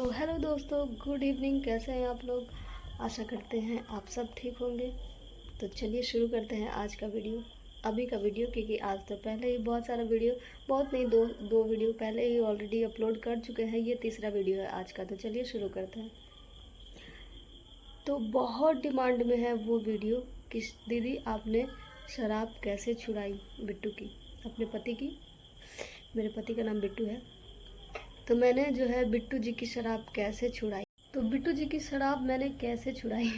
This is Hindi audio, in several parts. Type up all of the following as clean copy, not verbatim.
तो हेलो दोस्तों, गुड इवनिंग। कैसे हैं आप लोग? आशा करते हैं आप सब ठीक होंगे। तो चलिए शुरू करते हैं आज का वीडियो, अभी का वीडियो, क्योंकि आज तो पहले ही बहुत सारा वीडियो, बहुत नहीं, दो वीडियो पहले ही ऑलरेडी अपलोड कर चुके हैं। ये तीसरा वीडियो है आज का। तो चलिए शुरू करते हैं। तो बहुत डिमांड में है वो वीडियो कि दीदी आपने शराब कैसे छुड़ाई बिट्टू की, अपने पति की। मेरे पति का नाम बिट्टू है। तो मैंने जो है बिट्टू जी की शराब कैसे छुड़ाई। तो बिट्टू जी की शराब मैंने कैसे छुड़ाई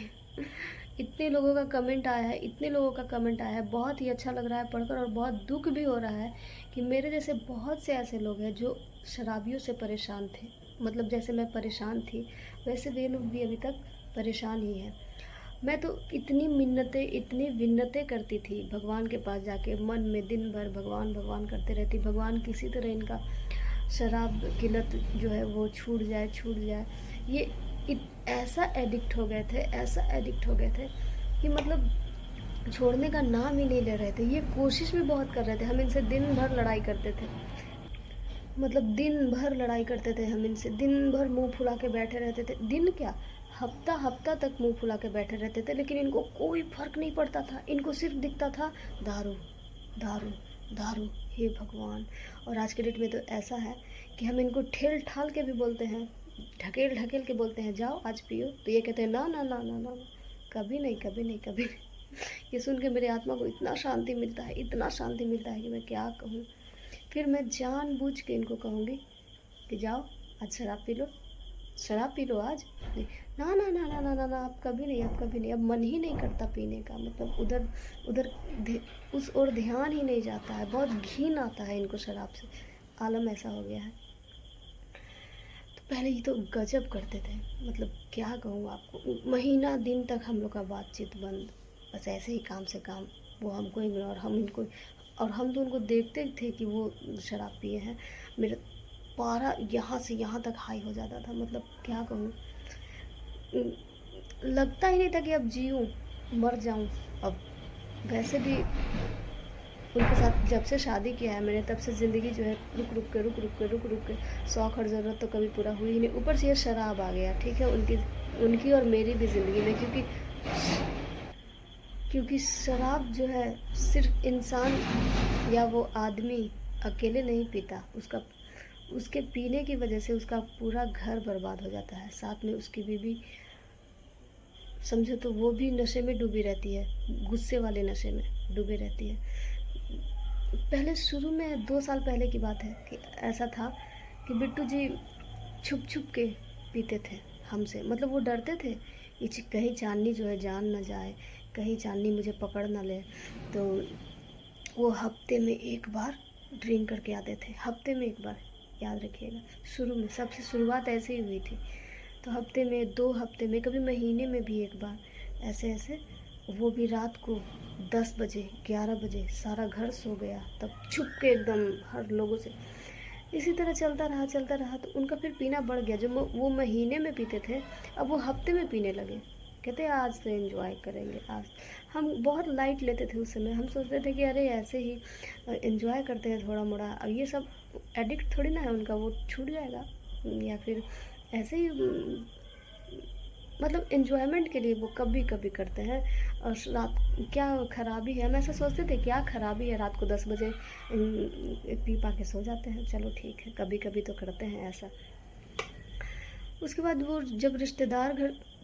इतने लोगों का कमेंट आया है, इतने लोगों का कमेंट आया है, बहुत ही अच्छा लग रहा है पढ़कर, और बहुत दुख भी हो रहा है कि मेरे जैसे बहुत से ऐसे लोग हैं जो शराबियों से परेशान थे। मतलब जैसे मैं परेशान थी वैसे वे लोग भी अभी तक परेशान ही हैं। मैं तो इतनी विन्नतें करती थी भगवान के पास जाके, मन में दिन भर भगवान भगवान करते रहती, भगवान किसी तरह इनका शराब की लत जो है वो छूट जाए। ये ऐसा एडिक्ट हो गए थे कि मतलब छोड़ने का नाम ही नहीं ले रहे थे। ये कोशिश भी बहुत कर रहे थे। हम इनसे दिन भर लड़ाई करते थे, मतलब दिन भर लड़ाई करते थे हम इनसे, दिन भर मुंह फुला के बैठे रहते थे। दिन क्या, हफ्ता हफ्ता तक मुंह फुला के बैठे रहते थे, लेकिन इनको कोई फर्क नहीं पड़ता था। इनको सिर्फ दिखता था दारू दारू दारू। हे भगवान। और आज के डेट में तो ऐसा है कि हम इनको ठेल ठाल के भी बोलते हैं, ढकेल ढकेल के बोलते हैं जाओ आज पियो, तो ये कहते हैं ना ना ना ना ना, कभी नहीं कभी नहीं कभी नहीं। ये सुन के मेरी आत्मा को इतना शांति मिलता है, इतना शांति मिलता है कि मैं क्या कहूँ। फिर मैं जानबूझ के इनको कहूँगी कि जाओ आज शराब पी लो आज। नहीं, ना ना ना ना ना ना ना, अब कभी नहीं, अब कभी नहीं। अब मन ही नहीं करता पीने का, मतलब उधर उधर उस ओर ध्यान ही नहीं जाता है। बहुत घिन आता है इनको शराब से, आलम ऐसा हो गया है। तो पहले ये तो गजब करते थे, मतलब क्या कहूँ आपको, महीना दिन तक हम लोग का बातचीत बंद, बस ऐसे ही काम से काम, वो हमको इग्नोर, हम इनको, और हम तो उनको देखते थे कि वो शराब पिए हैं। मेरा पारा यहाँ से यहाँ तक हाई हो जाता था, मतलब क्या कहूँ, लगता ही नहीं था कि अब जीऊँ मर जाऊँ। अब वैसे भी उनके साथ जब से शादी किया है मैंने, तब से ज़िंदगी जो है रुक रुक के शौक़ और ज़रूरत तो कभी पूरा हुई ही नहीं। ऊपर से ये शराब आ गया, ठीक है, उनकी और मेरी भी ज़िंदगी में, क्योंकि शराब जो है सिर्फ इंसान या वो आदमी अकेले नहीं पीता, उसके पीने की वजह से उसका पूरा घर बर्बाद हो जाता है। साथ में उसकी बीवी, समझो तो वो भी नशे में डूबी रहती है, गुस्से वाले नशे में डूबी रहती है। पहले शुरू में 2 साल पहले की बात है कि ऐसा था कि बिट्टू जी छुप छुप के पीते थे हमसे, मतलब वो डरते थे कि कहीं चांदनी जो है जान ना जाए, कहीं चांदनी मुझे पकड़ ना ले। तो वो हफ्ते में एक बार ड्रिंक करके आते थे, हफ्ते में एक बार, याद रखिएगा। शुरू में सबसे शुरुआत ऐसे ही हुई थी। तो हफ्ते में, 2 हफ्ते में, कभी महीने में भी एक बार, ऐसे ऐसे। वो भी रात को 10 बजे 11 बजे सारा घर सो गया तब छुप के एकदम हर लोगों से। इसी तरह चलता रहा तो उनका फिर पीना बढ़ गया। जो वो महीने में पीते थे, अब वो हफ्ते में पीने लगे। कहते आज तो एंजॉय करेंगे। आज हम बहुत लाइट लेते थे उस समय, हम सोचते थे कि अरे ऐसे ही एंजॉय करते हैं थोड़ा मोड़ा, अब ये सब एडिक्ट थोड़ी ना है उनका, वो छूट जाएगा, या फिर ऐसे ही मतलब एंजॉयमेंट के लिए वो कभी कभी करते हैं। और रात क्या खराबी है, हम ऐसा सोचते थे क्या खराबी है, रात को 10 बजे पी पा के सो जाते हैं, चलो ठीक है, कभी कभी तो करते हैं ऐसा। उसके बाद वो जब रिश्तेदार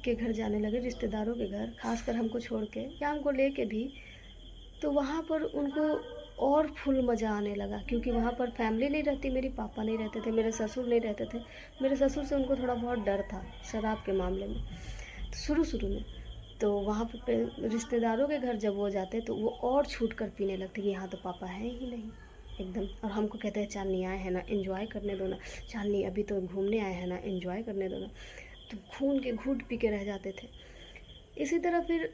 के घर जाने लगे, रिश्तेदारों के घर, खासकर हमको छोड़ के या हमको ले के भी, तो वहाँ पर उनको और फुल मज़ा आने लगा, क्योंकि वहाँ पर फैमिली नहीं रहती, मेरी पापा नहीं रहते थे, मेरे ससुर नहीं रहते थे। मेरे ससुर से उनको थोड़ा बहुत डर था शराब के मामले में, तो शुरू में। तो वहाँ पर रिश्तेदारों के घर जब वो जाते तो वो और छूट कर पीने लगते कि यहाँ तो पापा हैं ही नहीं एकदम। और हमको कहते हैं चांदनी आए हैं ना, एंजॉय करने दो ना, चांदनी अभी तो घूमने आए हैं ना, एंजॉय करने दो ना। तो खून के घूंट पी के रह जाते थे। इसी तरह फिर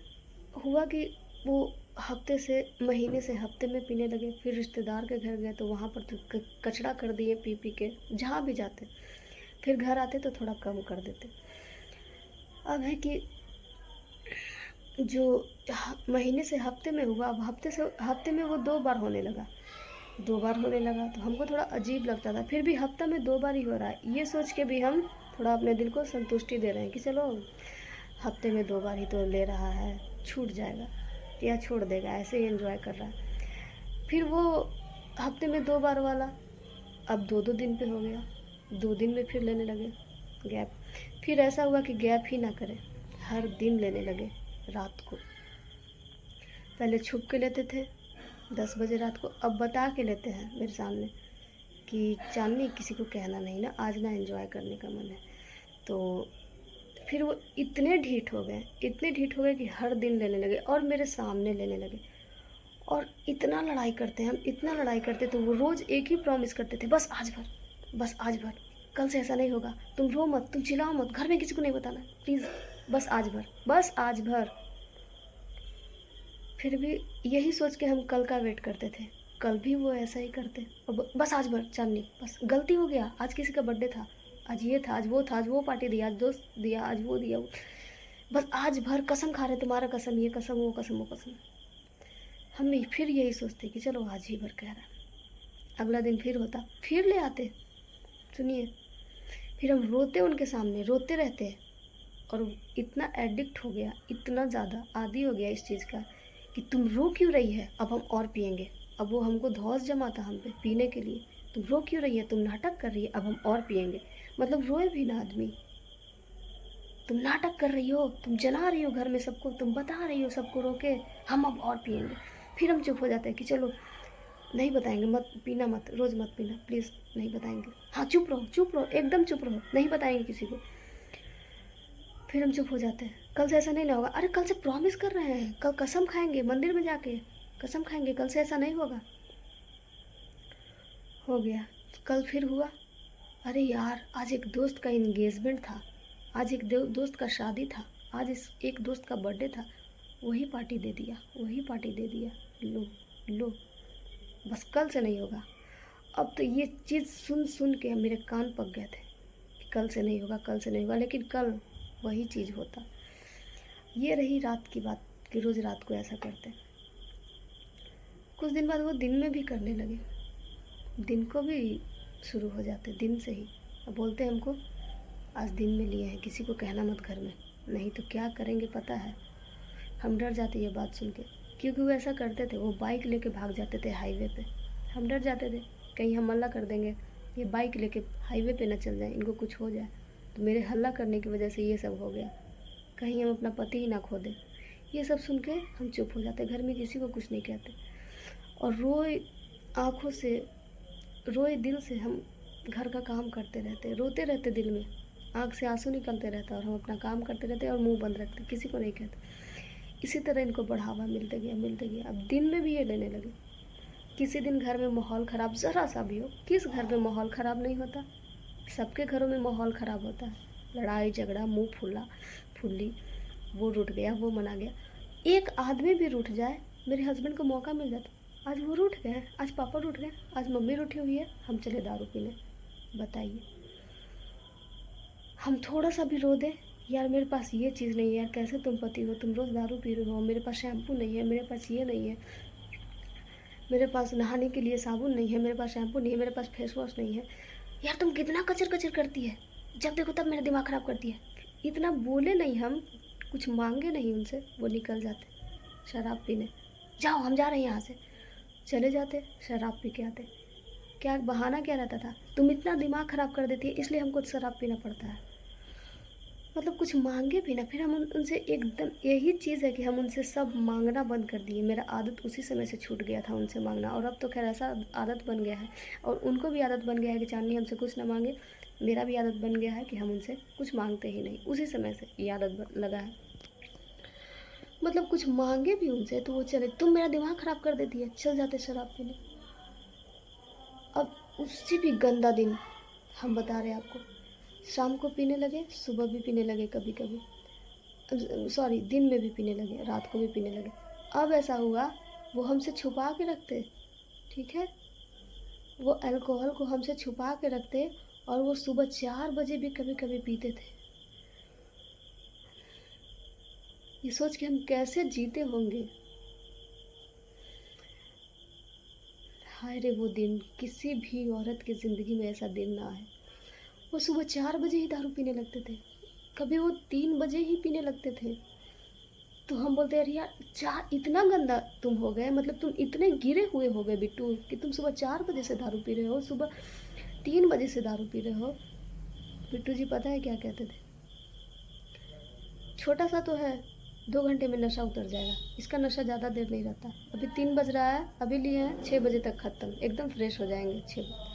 हुआ कि वो महीने से हफ्ते में पीने लगे। फिर रिश्तेदार के घर गए तो वहाँ पर तो कचड़ा कर दिए पी पी के, जहाँ भी जाते। फिर घर आते तो थोड़ा कम कर देते। अब है कि जो महीने से हफ्ते में हुआ, अब हफ्ते में वो 2 बार होने लगा। तो हमको थोड़ा अजीब लगता था। फिर भी हफ्ता में 2 बार ही हो रहा है, ये सोच के भी हम थोड़ा अपने दिल को संतुष्टि दे रहे हैं कि चलो हफ्ते में 2 बार ही तो ले रहा है, छूट जाएगा या छोड़ देगा, ऐसे ही एंजॉय कर रहा है। फिर वो हफ्ते में 2 बार वाला अब 2-2 दिन पे हो गया, 2 दिन में फिर लेने लगे गैप। फिर ऐसा हुआ कि गैप ही ना करें, हर दिन लेने लगे रात को। पहले छुप के लेते थे 10 बजे रात को, अब बता के लेते हैं मेरे सामने कि चांदनी किसी को कहना नहीं ना, आज ना एंजॉय करने का मन है। तो फिर वो इतने ढीठ हो गए, इतने ढीठ हो गए कि हर दिन लेने लगे और मेरे सामने लेने लगे। और इतना लड़ाई करते हैं हम, इतना लड़ाई करते तो वो रोज़ एक ही प्रॉमिस करते थे, बस आज भर, बस आज भर, कल से ऐसा नहीं होगा, तुम रो मत, तुम चिल्लाओ मत, घर में किसी को नहीं बताना प्लीज़, बस आज भर, बस आज भर। फिर भी यही सोच के हम कल का वेट करते थे, कल भी वो ऐसा ही करते और बस आज भर चांदनी, बस गलती हो गया, आज किसी का बर्थडे था, आज ये था, आज वो था, आज वो पार्टी दिया, आज दोस्त दिया, आज वो दिया, बस आज भर कसम खा रहे, तुम्हारा कसम, ये कसम, वो कसम, वो कसम। हम फिर यही सोचते कि चलो आज ही भर कह रहा। अगला दिन फिर होता, फिर ले आते, सुनिए, फिर हम रोते उनके सामने, रोते रहते। और इतना एडिक्ट हो गया, इतना ज़्यादा आदी हो गया इस चीज़ का कि तुम रो क्यों रही है, अब हम और पियेंगे। अब वो हमको धौस जमाता हम पे पीने के लिए, तुम रो क्यों रही है, तुम नाटक कर रही है, अब हम और पियेंगे। मतलब रोए भी ना आदमी, तुम नाटक कर रही हो, तुम जना रही हो घर में सबको, तुम बता रही हो सबको रोके, हम अब और पियेंगे। फिर हम चुप हो जाते हैं कि चलो नहीं बताएंगे, मत पीना, मत रोज़ मत पीना प्लीज़, नहीं बताएंगे, हाँ चुप रहो, चुप रहो, एकदम चुप रहो, नहीं बताएंगे किसी को। फिर हम चुप हो जाते हैं, कल से ऐसा नहीं ना होगा, अरे कल से प्रॉमिस कर रहे हैं, कल कसम खाएंगे मंदिर में जाके, कसम खाएंगे कल से ऐसा नहीं होगा। हो गया, कल फिर हुआ, अरे यार आज एक दोस्त का इंगेजमेंट था, आज एक दोस्त का शादी था, आज इस एक दोस्त का बर्थडे था, वही पार्टी दे दिया, वही पार्टी दे दिया, लो लो, बस कल से नहीं होगा। अब तो ये चीज़ सुन सुन के मेरे कान पक गए थे कि कल से नहीं होगा, कल से नहीं होगा, लेकिन कल वही चीज़ होता। ये रही रात की बात कि रोज़ रात को ऐसा करते। कुछ दिन बाद वो दिन में भी करने लगे, दिन को भी शुरू हो जाते, दिन से ही। अब बोलते हमको आज दिन में लिए हैं, किसी को कहना मत घर में, नहीं तो क्या करेंगे पता है। हम डर जाते ये बात सुन के, क्योंकि वो ऐसा करते थे, वो बाइक लेके भाग जाते थे हाईवे पे। हम डर जाते थे कहीं हम हल्ला कर देंगे, ये बाइक लेके हाईवे पे ना चल जाए, इनको कुछ हो जाए, तो मेरे हल्ला करने की वजह से ये सब हो गया, कहीं हम अपना पति ही ना खो दें। ये सब सुन के हम चुप हो जाते, घर में किसी को कुछ नहीं कहते। और रोए आँखों से, रोए दिल से हम घर का काम करते रहते, रोते रहते, दिल में आँख से आंसू निकलते रहता, और हम अपना काम करते रहते और मुंह बंद रखते, किसी को नहीं कहते। इसी तरह इनको बढ़ावा मिलते गया, मिलते गया। अब दिन में भी ये लेने लगे। किसी दिन घर में माहौल ख़राब ज़रा सा भी हो, किस घर में माहौल ख़राब नहीं होता, सबके घरों में माहौल ख़राब होता है, लड़ाई झगड़ा, मुँह फुला फुल्ली, वो रूठ गया, वो मना गया। एक आदमी भी रूठ जाए, मेरे हस्बैंड को मौका मिल जाता, आज वो रूठ गए, आज पापा रूठ गए, आज मम्मी रूठी हुई है, हम चले दारू पीने। बताइए, हम थोड़ा सा भी रो दें, यार मेरे पास ये चीज़ नहीं है, यार कैसे तुम पति हो, तुम रोज़ दारू पी रहे हो, मेरे पास शैम्पू नहीं है, मेरे पास ये नहीं है, मेरे पास नहाने के लिए साबुन नहीं है, मेरे पास शैम्पू नहीं है, मेरे पास फेस वॉश नहीं है, यार तुम कितना कचर कचर करती है, जब देखो तब मेरा दिमाग ख़राब करती है। इतना बोले नहीं हम, कुछ मांगे नहीं उनसे, वो निकल जाते शराब पीने, जाओ हम जा रहे हैं यहाँ से, चले जाते शराब पी के आते। क्या बहाना क्या रहता था, तुम इतना दिमाग ख़राब कर देती है इसलिए हमको शराब पीना पड़ता है। मतलब कुछ मांगे भी ना, फिर हम उनसे एकदम, यही चीज़ है कि हम उनसे सब मांगना बंद कर दिए। मेरा आदत उसी समय से छूट गया था उनसे मांगना, और अब तो खैर ऐसा आदत बन गया है, और उनको भी आदत बन गया है कि चांदनी हमसे कुछ ना मांगे। मेरा भी आदत बन गया है कि हम उनसे कुछ मांगते ही नहीं, उसी समय से ये आदत लगा है। मतलब कुछ मांगे भी उनसे तो वो चले, तुम मेरा दिमाग ख़राब कर देती है, चल जाते शराब पीने। अब उससे भी गंदा दिन हम बता रहे हैं आपको, शाम को पीने लगे, सुबह भी पीने लगे, कभी कभी सॉरी दिन में भी पीने लगे, रात को भी पीने लगे। अब ऐसा हुआ, वो हमसे छुपा के रखते, ठीक है, वो अल्कोहल को हमसे छुपा के रखते, और वो सुबह 4 बजे भी कभी कभी पीते थे। ये सोच के हम कैसे जीते होंगे। हाय रे वो दिन, किसी भी औरत की ज़िंदगी में ऐसा दिन ना आए। वो सुबह 4 बजे ही दारू पीने लगते थे, कभी वो 3 बजे ही पीने लगते थे। तो हम बोलते अरे यार, चार इतना गंदा तुम हो गए, मतलब तुम इतने गिरे हुए हो गए बिट्टू कि तुम सुबह 4 बजे से दारू पी रहे हो, सुबह 3 बजे से दारू पी रहे हो। बिट्टू जी पता है क्या कहते थे, छोटा सा तो है, 2 घंटे में नशा उतर जाएगा, इसका नशा ज़्यादा देर नहीं रहता। अभी 3 बज रहा है, अभी लिए हैं, 6 बजे तक ख़त्म, एकदम फ्रेश हो जाएंगे 6 बजे।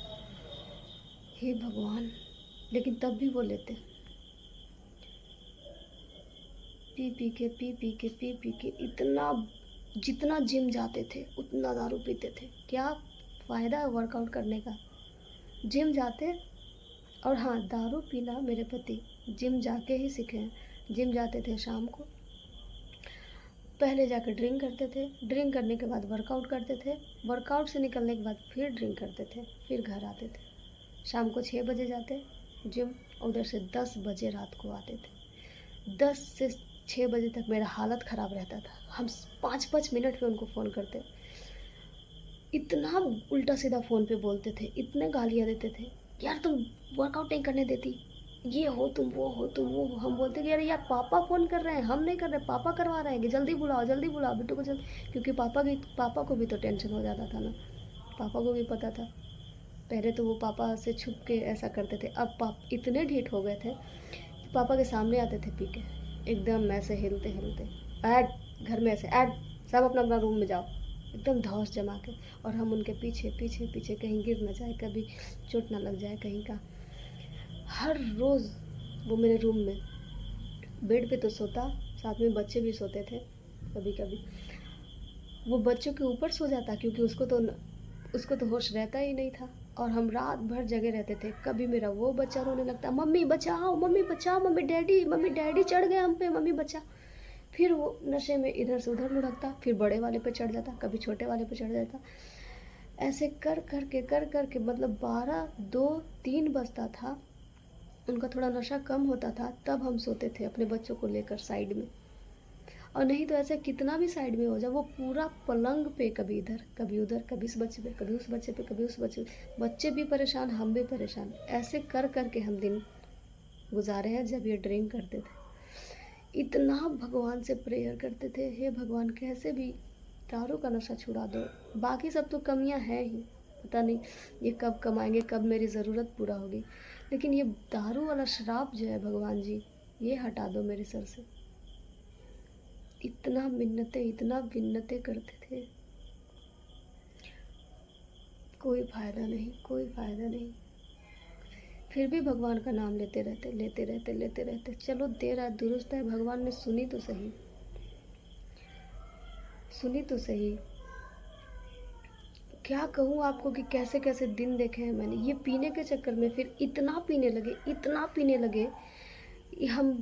हे भगवान, लेकिन तब भी वो लेते, पी पी के इतना, जितना जिम जाते थे उतना दारू पीते थे। क्या फ़ायदा है वर्कआउट करने का, जिम जाते। और हाँ, दारू पीना मेरे पति जिम जाके ही सीखे हैं। जिम जाते थे शाम को, पहले जाकर ड्रिंक करते थे, ड्रिंक करने के बाद वर्कआउट करते थे, वर्कआउट से निकलने के बाद फिर ड्रिंक करते थे, फिर घर आते थे। शाम को 6 बजे जाते जिम, उधर से 10 बजे रात को आते थे। 10 से 6 बजे तक मेरा हालत ख़राब रहता था। हम 5-5 मिनट में उनको फ़ोन करते, इतना उल्टा सीधा फ़ोन पे बोलते थे, इतने गालियाँ देते थे, यार तुम वर्कआउट नहीं करने देती, ये हो तुम, वो हो तुम, वो हो। हम बोलते कि अरे यार पापा फ़ोन कर रहे हैं, हम नहीं कर रहे, पापा करवा रहे हैं कि जल्दी बुलाओ बेटू को जल्दी। क्योंकि पापा को भी तो टेंशन हो जाता था ना, पापा को भी पता था। पहले तो वो पापा से छुप के ऐसा करते थे, अब इतने ढीठ हो गए थे, पापा के सामने आते थे पी के, एकदम ऐसे हिलते हिलते, ऐड घर में ऐसे, ऐड सब अपना अपना रूम में जाओ, एकदम धौस जमा के। और हम उनके पीछे पीछे पीछे, कहीं गिर ना जाए, कभी चोट ना लग जाए कहीं का। हर रोज़ वो मेरे रूम में बेड पे तो सोता, साथ में बच्चे भी सोते थे। कभी कभी वो बच्चों के ऊपर सो जाता, क्योंकि उसको तो होश रहता ही नहीं था। और हम रात भर जगे रहते थे। कभी मेरा वो बच्चा रोने लगता, मम्मी बचाओ, मम्मी बचाओ, मम्मी डैडी चढ़ गए हम पे, मम्मी बचा। फिर वो नशे में इधर से उधर लुढ़कता, फिर बड़े वाले पे चढ़ जाता, कभी छोटे वाले पे चढ़ जाता। ऐसे कर कर के मतलब 12, 2, 3 बजता था। उनका थोड़ा नशा कम होता था, तब हम सोते थे अपने बच्चों को लेकर साइड में। और नहीं तो ऐसे कितना भी साइड में हो जाए, वो पूरा पलंग पे कभी इधर कभी उधर, कभी इस बच्चे पे, कभी उस बच्चे पे, कभी उस बच्चे पे। बच्चे भी परेशान, हम भी परेशान। ऐसे कर कर के हम दिन गुजारे हैं जब ये ड्रिंक करते थे। इतना भगवान से प्रेयर करते थे, हे भगवान कैसे भी दारू का नशा छुड़ा दो। बाकी सब तो कमियां हैं ही, पता नहीं ये कब कमाएंगे, कब मेरी ज़रूरत पूरा होगी, लेकिन ये दारू वाला श्राप जो है भगवान जी, ये हटा दो मेरे सर से। इतना मिन्नतें करते थे, कोई फ़ायदा नहीं। फिर भी भगवान का नाम लेते रहते। चलो देर है दुरुस्त है, भगवान ने सुनी तो सही। क्या कहूँ आपको कि कैसे कैसे दिन देखे हैं मैंने ये पीने के चक्कर में। फिर इतना पीने लगे, हम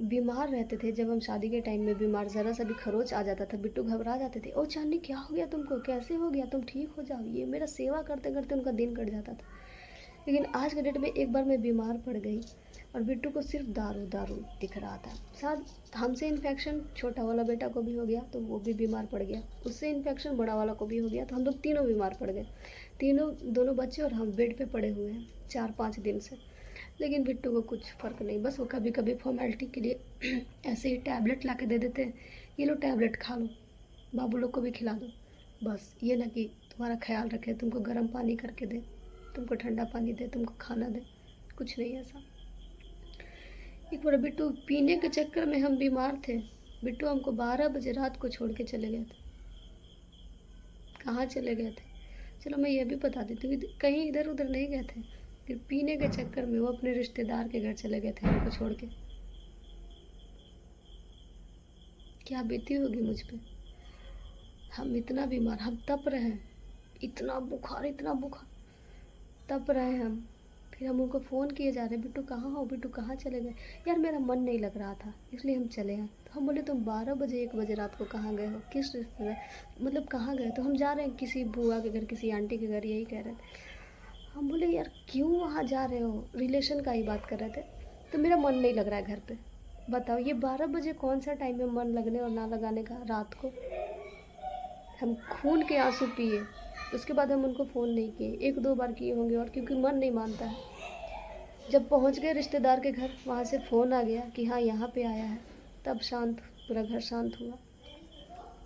बीमार रहते थे। जब हम शादी के टाइम में बीमार, ज़रा सा भी खरोच आ जाता था, बिट्टू घबरा जाते थे, ओ चांदी क्या हो गया तुमको, कैसे हो गया, तुम ठीक हो जाओ। ये मेरा सेवा करते करते उनका दिन कट जाता था। लेकिन आज के डेट में एक बार मैं बीमार पड़ गई और बिट्टू को सिर्फ दारू दिख रहा था। साथ हमसे इन्फेक्शन छोटा वाला बेटा को भी हो गया, तो वो भी बीमार पड़ गया। उससे इन्फेक्शन बड़ा वाला को भी हो गया, तो हम लोग तीनों बीमार पड़ गए। दोनों बच्चे और हम बेड पे पड़े हुए हैं 4-5 दिन से। लेकिन बिट्टू को कुछ फ़र्क नहीं, बस वो कभी कभी फॉर्मेलिटी के लिए ऐसे ही टैबलेट ला के दे देते हैं, ये लो टैबलेट खा लो, बाबू लोग को भी खिला दो। बस ये ना कि तुम्हारा ख्याल रखे, तुमको गर्म पानी करके दे, तुमको ठंडा पानी दे, तुमको खाना दे, कुछ नहीं ऐसा। एक बार बिट्टू पीने के चक्कर में हम बीमार थे, बिट्टू हमको 12 बजे रात को छोड़ के चले गए थे। कहाँ चले गए थे, चलो मैं ये भी बता देती हूँ, कहीं इधर उधर नहीं गए थे। फिर पीने के चक्कर में वो अपने रिश्तेदार के घर चले गए थे हमको छोड़ के। क्या बीती होगी मुझ पे। हम इतना बीमार, हम तप रहे हैं, इतना बुखार तप रहे हैं हम। फिर हम उनको फ़ोन किए जा रहे, बिट्टू कहाँ हो, बिट्टू कहाँ चले गए। यार मेरा मन नहीं लग रहा था इसलिए हम चले हैं। तो हम बोले तुम 12 बजे 1 बजे रात को कहाँ गए हो, किस रिश्तेदार, मतलब कहाँ गए। तो हम जा रहे हैं किसी बुआ के घर, किसी आंटी के घर, यही कह रहे थे। हम बोले यार क्यों वहाँ जा रहे हो, रिलेशन का ही बात कर रहे थे। तो मेरा मन नहीं लग रहा है घर पे। बताओ ये 12 बजे कौन सा टाइम है मन लगने और ना लगाने का। रात को हम खून के आंसू पिए, उसके बाद हम उनको फ़ोन नहीं किए, 1-2 बार किए होंगे और, क्योंकि मन नहीं मानता है। जब पहुंच गए रिश्तेदार के घर, वहाँ से फ़ोन आ गया कि हाँ यहाँ पे आया है, तब शांत, पूरा घर शांत हुआ।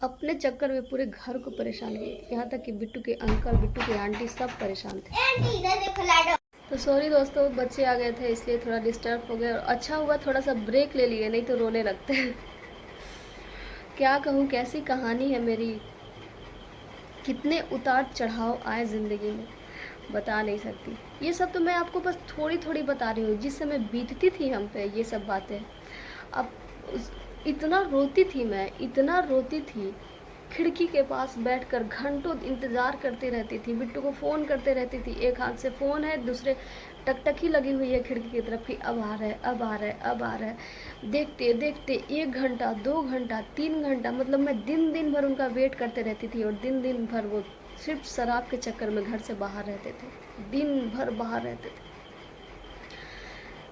अपने चक्कर में पूरे घर को परेशान किए, यहाँ तक कि बिट्टू के अंकल, बिट्टू की आंटी सब परेशान थे। तो सॉरी दोस्तों, बच्चे आ गए थे इसलिए थोड़ा डिस्टर्ब हो गया, और अच्छा हुआ थोड़ा सा ब्रेक ले लिए, नहीं तो रोने लगते हैं। क्या कहूँ, कैसी कहानी है मेरी, कितने उतार चढ़ाव आए ज़िंदगी में, बता नहीं सकती। ये सब तो मैं आपको बस थोड़ी थोड़ी बता रही हूँ, जिस समय बीतती थी हम पे ये सब बातें। अब इतना रोती थी मैं, इतना रोती थी, खिड़की के पास बैठकर घंटों इंतज़ार करती रहती थी, बिट्टू को फ़ोन करते रहती थी। एक हाथ से फ़ोन है, दूसरे टकटकी लगी हुई है खिड़की की तरफ कि अब आ रहा है, अब आ रहा है, अब आ रहा है। देखते देखते 1 घंटा, 2 घंटा, 3 घंटा, मतलब मैं दिन भर उनका वेट करते रहती थी। और दिन भर वो सिर्फ शराब के चक्कर में घर से बाहर रहते थे, दिन भर बाहर रहते थे।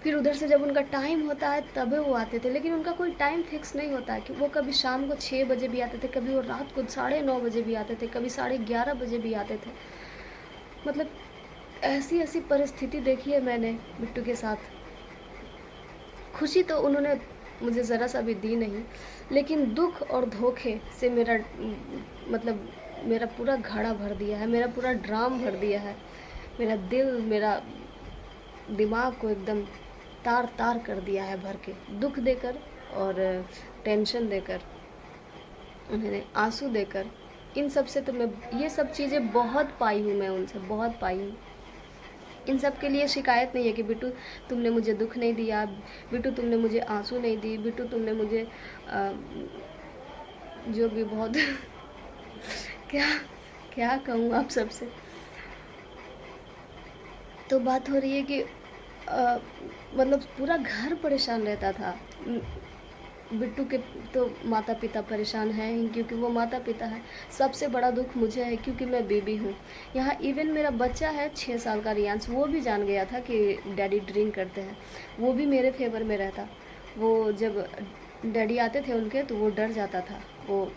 फिर उधर से जब उनका टाइम होता है तभी वो आते थे, लेकिन उनका कोई टाइम फिक्स नहीं होता है कि वो कभी शाम को 6 बजे भी आते थे, कभी वो रात को 9:30 बजे भी आते थे, कभी 11:30 बजे भी आते थे। मतलब ऐसी ऐसी परिस्थिति देखी है मैंने बिट्टू के साथ। खुशी तो उन्होंने मुझे ज़रा सा भी दी नहीं, लेकिन दुख और धोखे से मतलब मेरा पूरा घड़ा भर दिया है, मेरा पूरा ड्राम भर दिया है। मेरा दिल, मेरा दिमाग को एकदम तार तार कर दिया है भर के, दुख देकर और टेंशन देकर, उन्हें आंसू देकर। इन सब से तो मैं ये सब चीज़ें बहुत पाई हूँ, मैं उनसे बहुत पाई हूँ। इन सब के लिए शिकायत नहीं है कि बिट्टू तुमने मुझे दुख नहीं दिया, बिट्टू तुमने मुझे आंसू नहीं दी, बिट्टू तुमने मुझे जो भी बहुत क्या क्या कहूँ आप सबसे। तो बात हो रही है कि मतलब पूरा घर परेशान रहता था। बिट्टू के तो माता पिता परेशान हैं ही, क्योंकि वो माता पिता है। सबसे बड़ा दुख मुझे है क्योंकि मैं बेबी हूँ। यहाँ इवन मेरा बच्चा है 6 साल का रियांश, वो भी जान गया था कि डैडी ड्रिंक करते हैं। वो भी मेरे फेवर में रहता। वो जब डैडी आते थे उनके तो वो डर जाता था। वो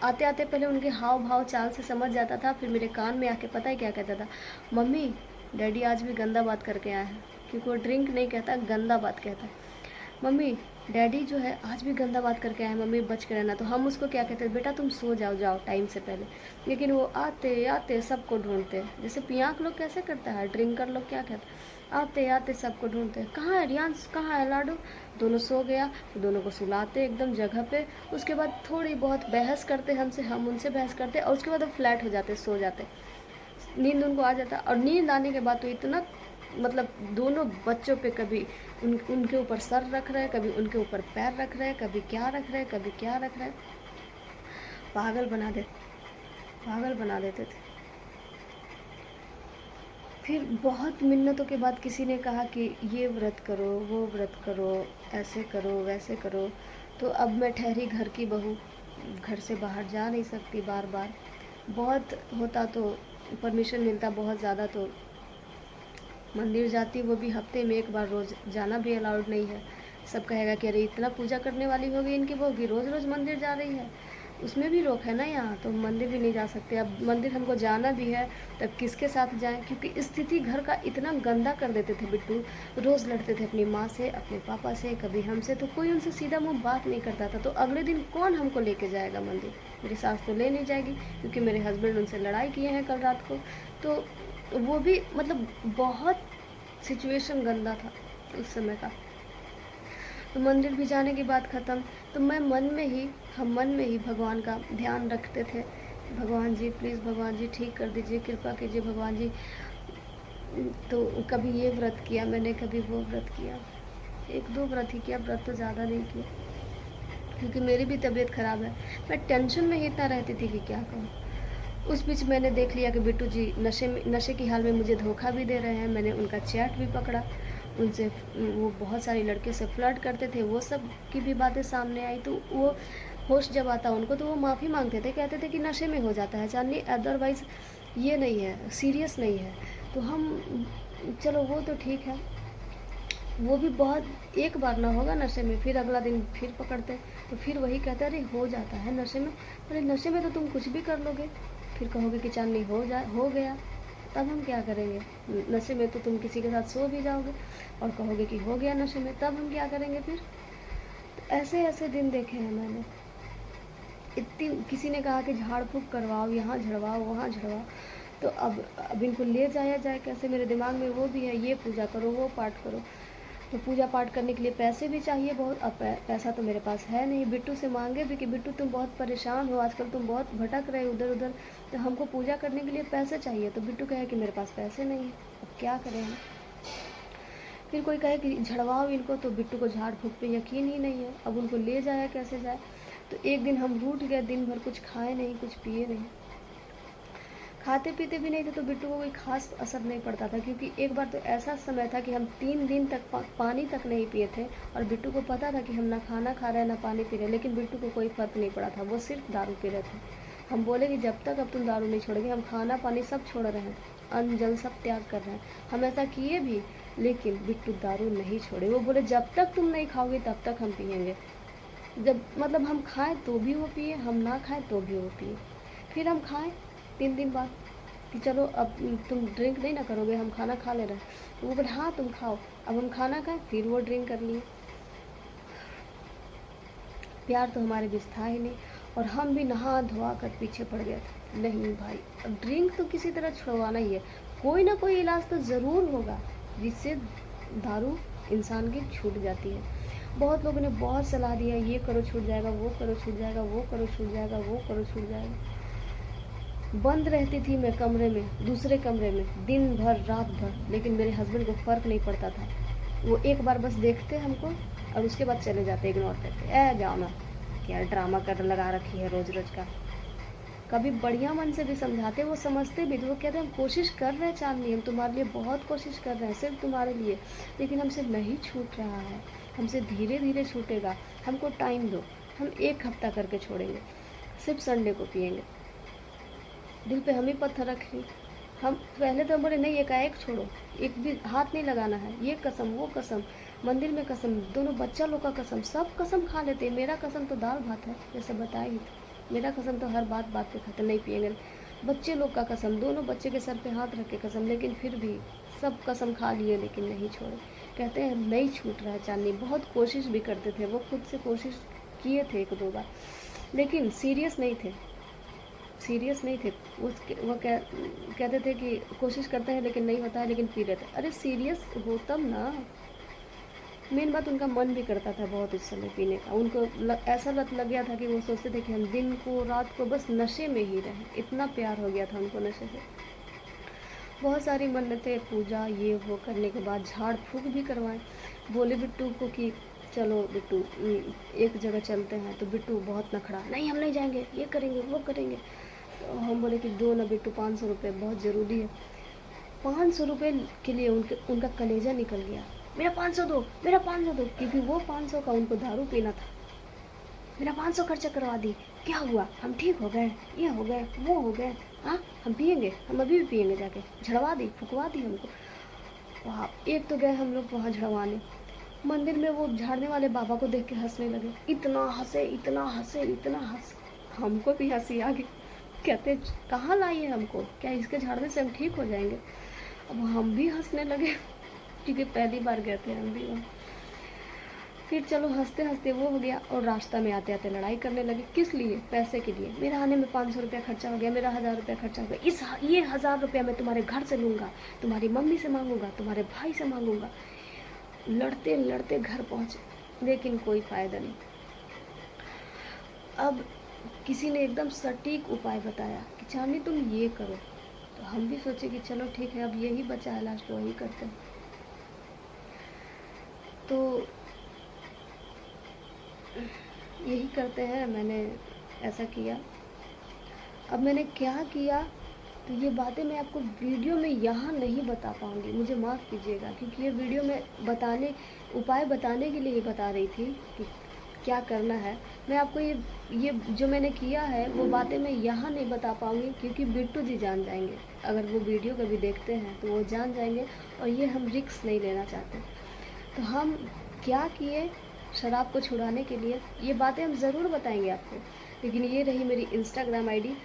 आते आते पहले उनके हाव भाव चाल से समझ जाता था, फिर मेरे कान में आके पता है क्या कहता था, मम्मी डैडी आज भी गंदा बात करके आए हैं। क्योंकि वो ड्रिंक नहीं कहता, गंदा बात कहता है। मम्मी डैडी जो है आज भी गंदा बात करके आए, मम्मी बच के रहना। तो हम उसको क्या कहते हैं, बेटा तुम सो जाओ टाइम से पहले। लेकिन वो आते आते सबको ढूंढते, जैसे पियांक लोग कैसे करता है, ड्रिंकर लोग क्या कहते हैं, आते आते सबको ढूंढते, कहाँ है रियांश, कहाँ है लाडू। दोनों सो गया तो दोनों को सुलाते एकदम जगह पे। उसके बाद थोड़ी बहुत बहस करते हमसे, हम उनसे बहस करते, और उसके बाद वो फ्लैट हो जाते, सो जाते, नींद उनको आ जाता। और नींद आने के बाद तो इतना मतलब दोनों बच्चों पे कभी उनके ऊपर सर रख रहे हैं, कभी उनके ऊपर पैर रख रहे हैं, कभी क्या रख रहे हैं, कभी क्या रख रहे हैं, पागल बना देते थे। फिर बहुत मिन्नतों के बाद किसी ने कहा कि ये व्रत करो, वो व्रत करो, ऐसे करो, वैसे करो। तो अब मैं ठहरी घर की बहू, घर से बाहर जा नहीं सकती बार बार। बहुत होता तो परमिशन मिलता बहुत ज़्यादा तो मंदिर जाती, वो भी हफ्ते में 1 बार, रोज़ जाना भी अलाउड नहीं है। सब कहेगा कि अरे इतना पूजा करने वाली होगी इनकी बहू की रोज़ रोज़ मंदिर जा रही है। उसमें भी रोक है ना यहाँ, तो मंदिर भी नहीं जा सकते। अब मंदिर हमको जाना भी है तब किसके साथ जाएं, क्योंकि स्थिति घर का इतना गंदा कर देते थे बिट्टू। रोज़ लड़ते थे अपनी माँ से, अपने पापा से, कभी हमसे, तो कोई उनसे सीधा मुँह बात नहीं करता था। तो अगले दिन कौन हमको लेके जाएगा मंदिर, मेरी सास तो ले नहीं जाएगी क्योंकि मेरे हस्बैंड उनसे लड़ाई किए हैं कल रात को। तो वो भी मतलब बहुत सिचुएशन गंदा था उस समय का। तो मंदिर भी जाने की बात ख़त्म। तो मैं हम मन में ही भगवान का ध्यान रखते थे, भगवान जी प्लीज़, भगवान जी ठीक कर दीजिए, कृपा कीजिए भगवान जी। तो कभी ये व्रत किया मैंने, कभी वो व्रत किया, 1-2 व्रत ही किया, व्रत तो ज़्यादा नहीं किया क्योंकि मेरी भी तबीयत ख़राब है। मैं टेंशन में ही इतना रहती थी कि क्या कहूँ। उस बीच मैंने देख लिया कि बिट्टू जी नशे की हाल में मुझे धोखा भी दे रहे हैं। मैंने उनका चैट भी पकड़ा, उनसे वो बहुत सारी लड़के से फ्लर्ट करते थे, वो सब की भी बातें सामने आई। तो वो होश जब आता उनको तो वो माफ़ी मांगते थे, कहते थे कि नशे में हो जाता है चांदनी, अदरवाइज़ ये नहीं है, सीरियस नहीं है। तो हम चलो वो तो ठीक है, वो भी बहुत 1 बार ना होगा नशे में, फिर अगला दिन फिर पकड़ते, तो फिर वही कहते अरे हो जाता है नशे में। अरे नशे में तो तुम कुछ भी कर लोगे, फिर कहोगे कि चांदनी हो गया। तब हम क्या करेंगे? नशे में तो तुम किसी के साथ सो भी जाओगे और कहोगे कि हो गया नशे में, तब हम क्या करेंगे फिर? तो ऐसे ऐसे दिन देखे हैं मैंने। इतनी किसी ने कहा कि झाड़ फूँक करवाओ, यहाँ झड़वाओ, वहाँ झड़वाओ, तो अब इनको ले जाया जाए कैसे? मेरे दिमाग में वो भी है, ये पूजा करो, वो पाठ करो। तो पूजा पाठ करने के लिए पैसे भी चाहिए बहुत। अब पैसा तो मेरे पास है नहीं। बिट्टू से मांगे भी कि बिट्टू तुम बहुत परेशान हो आजकल, तुम बहुत भटक रहे हो इधर उधर, तो हमको पूजा करने के लिए पैसे चाहिए। तो बिट्टू कहे कि मेरे पास पैसे नहीं है। अब क्या करें हम? फिर कोई कहे कि झड़वाओ इनको, तो बिट्टू को झाड़ फूँक पे यकीन ही नहीं है। अब उनको ले जाया कैसे जाए? तो एक दिन हम रूठ गए, दिन भर कुछ खाए नहीं, कुछ पिए नहीं, खाते पीते भी नहीं थे, तो बिट्टू को कोई खास असर नहीं पड़ता था। क्योंकि एक बार तो ऐसा समय था कि हम 3 दिन तक पानी तक नहीं पिए थे, और बिट्टू को पता था कि हम ना खाना खा रहे हैं ना पानी पी रहे, लेकिन बिट्टू को कोई फ़र्क नहीं पड़ा था, वो सिर्फ दारू पी रहे थे। हम बोले कि जब तक अब तुम दारू नहीं छोड़ोगे, हम खाना पानी सब छोड़ रहे हैं, अन्न जल सब त्याग कर रहे हैं। हम ऐसा किए भी, लेकिन बिट्टू दारू नहीं छोड़े। वो बोले जब तक तुम नहीं खाओगे तब तक हम पिएंगे। जब मतलब हम खाएं तो भी वो पिए, हम ना खाएं तो भी वो पिए। फिर हम खाएं 3 दिन बाद कि चलो अब तुम ड्रिंक नहीं ना करोगे, हम खाना खा ले रहे हैं। तो वो बोले हाँ तुम खाओ। अब हम खाना खाएं, फिर वो ड्रिंक कर लिए। प्यार तो हमारे बीच था ही नहीं, और हम भी नहा धोवा कर पीछे पड़ गए थे। नहीं भाई, अब ड्रिंक तो किसी तरह छुड़वाना ही है। कोई ना कोई इलाज तो ज़रूर होगा जिससे दारू इंसान की छूट जाती है। बहुत लोगों ने बहुत सलाह दिया, ये करो छूट जाएगा, वो करो छूट जाएगा, वो करो छूट जाएगा, वो करो छूट जाएगा। बंद रहती थी मैं कमरे में, दूसरे कमरे में, दिन भर रात भर, लेकिन मेरे हस्बैंड को फ़र्क नहीं पड़ता था। वो एक बार बस देखते हमको और उसके बाद चले जाते इग्नोर करते, जाओ ना, क्या ड्रामा कर लगा रखी है रोज़ रोज़ का। कभी बढ़िया मन से भी समझाते, वो समझते भी, तो वो कहते हम कोशिश कर रहे हैं चांदनी, हम तुम्हारे लिए बहुत कोशिश कर रहे हैं, सिर्फ तुम्हारे लिए, लेकिन हमसे नहीं छूट रहा है, हमसे धीरे धीरे छूटेगा, हमको टाइम दो, हम 1 हफ्ता करके छोड़ेंगे, सिर्फ संडे को पिएंगे। दिल पे हम ही पत्थर रख ली। हम पहले तो हम बोले नहीं, एकाएक छोड़ो, एक भी हाथ नहीं लगाना है, ये कसम वो कसम, मंदिर में कसम, दोनों बच्चा लोग का कसम, सब कसम खा लेते। मेरा कसम तो दाल भात है, जैसे बताया ही था, मेरा कसम तो हर बात बात पे खाते, नहीं पिएंगे। बच्चे लोग का कसम, दोनों बच्चे के सर पे हाथ रख के कसम, लेकिन फिर भी सब कसम खा लिए, लेकिन नहीं छोड़े। कहते हैं नहीं छूट रहा है चांदनी। बहुत कोशिश भी करते थे, वो खुद से कोशिश किए थे 1-2 बार, लेकिन सीरियस नहीं थे, सीरियस नहीं थे। वो कहते थे कि कोशिश करते हैं लेकिन नहीं होता है, लेकिन पी लेते। अरे सीरियस हो तब ना। मेन बात उनका मन भी करता था बहुत उस समय पीने का। उनको ऐसा लत लग गया था कि वो सोचते थे कि हम दिन को रात को बस नशे में ही रहें। इतना प्यार हो गया था उनको नशे से। बहुत सारी मन्नतें, पूजा ये वो करने के बाद झाड़ फूँक भी करवाएं। बोले बिट्टू को कि चलो बिट्टू एक जगह चलते हैं, तो बिट्टू बहुत नखड़ा, नहीं हम नहीं जाएंगे, ये करेंगे वो करेंगे। तो हम बोले कि दो ना बिट्टू, 500 रुपये बहुत ज़रूरी है। 500 रुपये के लिए उनका कलेजा निकल गया। मेरा 500 दो, मेरा 500 दो, क्योंकि वो 500 का उनको दारू पीना था। मेरा 500 खर्चा करवा दी, क्या हुआ, हम ठीक हो गए, ये हो गए, वो हो गए, हाँ हम पिएंगे, हम अभी भी पिएंगे, जाके झड़वा दी, फुकवा दी हमको। वहाँ एक तो गए हम लोग वहाँ झड़वाने, मंदिर में वो झाड़ने वाले बाबा को देख के हंसने लगे। इतना हंसे, इतना हंसे, इतना हंस, हमको भी हंसी आ गई। कहते कहाँ लाइए हमको, क्या इसके झाड़ने से हम ठीक हो जाएंगे? अब हम भी हंसने लगे क्योंकि पहली बार गए थे हम भी वहाँ। फिर चलो हंसते हंसते वो हो गया, और रास्ता में आते आते लड़ाई करने लगे। किस लिए? पैसे के लिए। मेरा आने में 500 रुपया खर्चा हो गया, मेरा 1000 रुपया खर्चा हो गया, ये 1000 रुपया मैं तुम्हारे घर से लूँगा, तुम्हारी मम्मी से मांगूंगा, तुम्हारे भाई से मांगूंगा। लड़ते लड़ते घर पहुँचे, लेकिन कोई फ़ायदा नहीं। अब किसी ने एकदम सटीक उपाय बताया कि चांदनी तुम ये करो। तो हम भी सोचे कि चलो ठीक है, अब यही बचा है लास्ट, वही करते हैं। तो यही करते हैं, मैंने ऐसा किया। अब मैंने क्या किया, तो ये बातें मैं आपको वीडियो में यहाँ नहीं बता पाऊँगी, मुझे माफ़ कीजिएगा, क्योंकि ये वीडियो में उपाय बताने के लिए बता रही थी कि क्या करना है। मैं आपको ये जो मैंने किया है वो बातें मैं यहाँ नहीं बता पाऊँगी, क्योंकि बिट्टू जी जान जाएंगे। अगर वो वीडियो कभी देखते हैं तो वो जान जाएंगे, और ये हम रिस्क नहीं लेना चाहते। तो हम क्या किए शराब को छुड़ाने के लिए, ये बातें हम ज़रूर बताएंगे आपको। लेकिन ये रही मेरी इंस्टाग्राम आईडी,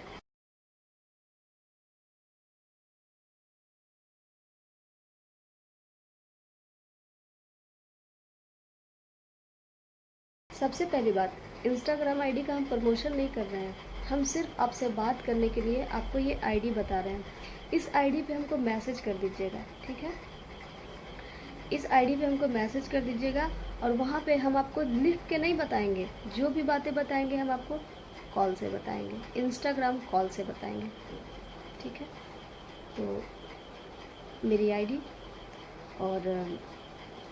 सबसे पहली बात, इंस्टाग्राम आईडी का हम प्रमोशन नहीं कर रहे हैं, हम सिर्फ आपसे बात करने के लिए आपको ये आईडी बता रहे हैं। इस आईडी पे हमको मैसेज कर दीजिएगा, ठीक है। इस आईडी पे हमको मैसेज कर दीजिएगा और वहाँ पे हम आपको लिख के नहीं बताएंगे, जो भी बातें बताएंगे हम आपको कॉल से बताएंगे, इंस्टाग्राम कॉल से बताएंगे, ठीक है। तो मेरी आईडी और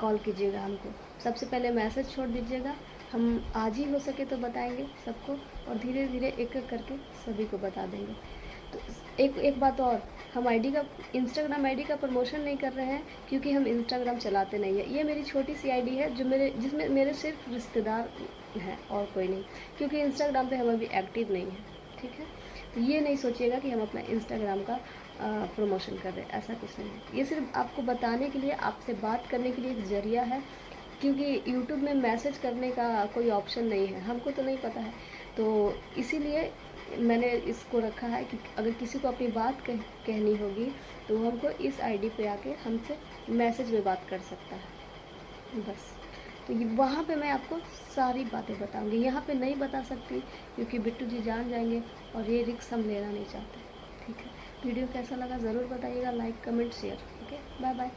कॉल कीजिएगा हमको। सबसे पहले मैसेज छोड़ दीजिएगा, हम आज ही हो सके तो बताएंगे सबको और धीरे धीरे एक एक करके सभी को बता देंगे। तो एक बात और, हम आईडी का, इंस्टाग्राम आईडी का प्रमोशन नहीं कर रहे हैं क्योंकि हम इंस्टाग्राम चलाते नहीं है। ये मेरी छोटी सी आईडी है जो जिसमें मेरे सिर्फ रिश्तेदार हैं और कोई नहीं, क्योंकि इंस्टाग्राम पे हम अभी एक्टिव नहीं है, ठीक है। तो ये नहीं सोचिएगा कि हम अपना इंस्टाग्राम का प्रमोशन कर रहे हैं, ऐसा कुछ नहीं है। ये सिर्फ आपको बताने के लिए, आपसे बात करने के लिए एक ज़रिया है, क्योंकि यूट्यूब में मैसेज करने का कोई ऑप्शन नहीं है, हमको तो नहीं पता है। तो इसीलिए मैंने इसको रखा है कि अगर किसी को अपनी बात कहनी होगी तो वो हमको इस आईडी पे आके हमसे मैसेज में बात कर सकता है, बस। तो वहाँ पे मैं आपको सारी बातें बताऊंगी, यहाँ पे नहीं बता सकती क्योंकि बिट्टू जी जान जाएंगे और ये रिस्क हम लेना नहीं चाहते, ठीक है। वीडियो कैसा लगा ज़रूर बताइएगा, like comment share, okay, bye bye.